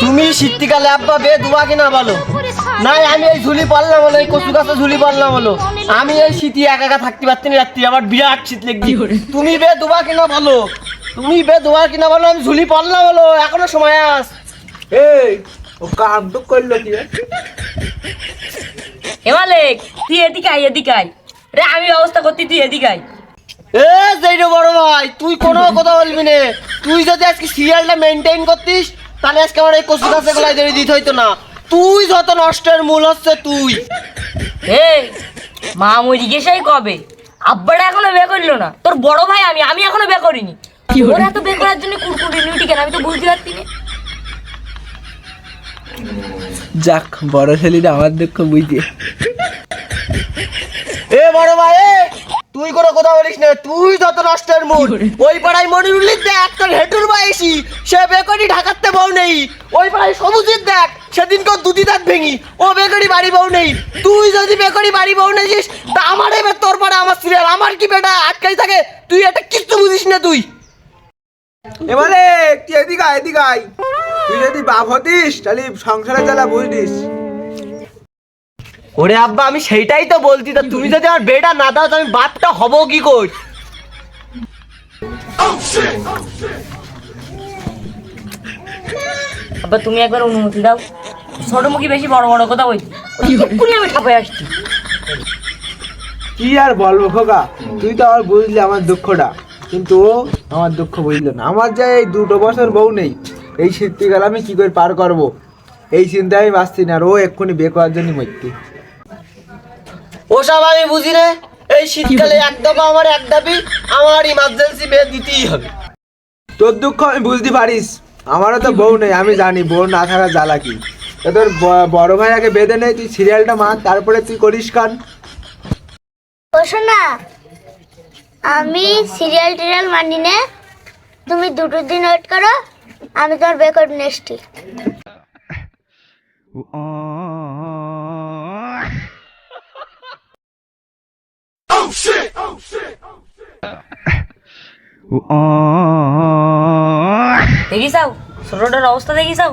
তুমি শীতকালে আব্বা বে দুবা কিনা বলো নাই, আমি এই ঝুলি পারলাম বলো, এই কচু গাছে ঝুলি পারলাম বলো, আমি এই শীতে একা একা থাকতে পারছি না রাত্রি, আমার বিরাট শীত লেগেছি। তুমি বে দুবা কিনা বলো, তুমি বে দুবা কিনা বলো, আমি ঝুলি পারলাম বলো, এখনো সময় আস। এই ও কাম তো করলো কি রে? এ মালিক তুই এদিকে আয়, এদিকে আয় রে, আমি ব্যবস্থা করতে তুই এদিকে আয়। এ যেইটা বড় ভাই, তুই কোনো কথা বলবি না। তুই যদি আজকে সিরিয়ালটা মেনটেন করতিস তাহলে আজকে আমার এই কচু গাছে গলায় ধরে দিতে হইতো না। তুই যত নষ্টের মূল হচ্ছে তুই। এ মা মরি গেছে কবে, আব্বাটা এখনো বিয়ে করলো না, তোর বড় ভাই আমি এখনো বিয়ে করিনি। ওরা তো বিয়ে করার জন্য কুরকুরি নিউটি কেন, আমি তো বুঝতে পারছি না। যাক বড় ছেলেটা আমার দুঃখ বুঝতে। এ বড় ভাই, তুই কোনো কথা বলিস না। তুই যত নষ্টের মূল। ওই পাড়ায় মনিরুল্লির দেখ তোর হেঁটুর বয়সী, সে বেকরি ঢাকাতে বউ নেই। ওই পাড়ায় সবুজের দেখ, সেদিন কেউ দুটি দাঁত ভেঙি, ও বেকরি বাড়ি বউ নেই। তুই যদি বেকরি বাড়ি বউ নেছিস তা আমার এবার তোর পাড়া আমার সিরিয়াল, আমার কি বেটা আটকাই থাকে? তুই এটা কিচ্ছু বুঝিস না তুই। এবারে তুই এদিকে আয়, এদিকে আয়। তুই যদি বাপ হতিস তাহলে সংসারে জ্বালা বুঝতিস। ওরে আব্বা, আমি সেইটাই তো বলছি, তা তুমি যদি আমার বেটা না দাও তো আমি বাপটা হব কি কর? আব্বা তুমি একবার অনুমতি দাও, ছোট মুখী বেশি বড় বড় কথা বলছি, এক্ষুনি আমি ঠাপাই আসছি। কি আর বলবো খোকা, তুই তো আমার বুঝলি আমার দুঃখটা, কিন্তু ও আমার দুঃখ বুঝলো না। আমার যা এই 2 বছর বউ নেই, এই শীতকাল আমি কি করে পার করবো এই চিন্তায় আমি বাঁচছি না। আর ও এক্ষুনি বিয়ে করার জন্য মরতি। ওসব আমি বুঝি না। এই শীতকালে একদম আমার এক দাবি, আমার ইমার্জেন্সি বিয়ে দিতেই হবে। তোর দুঃখ আমি বুঝতে পারিস, আমারও তো বউ নেই, আমি জানি বউ না থাকা জ্বালা কি। তা তোর বড় ভাই আগে বেঁধে নেই, তুই সিরিয়ালটা মার, তারপরে তুই করিস কান। ও শোনা, আমি সিরিয়াল টিরিয়াল মানি না, তুমি 2 দিন ওয়েট করো, আমি তোমার বিয়ে করে নিয়ে এসছি। দেখিসাও ছোটটার অবস্থা দেখিসাও।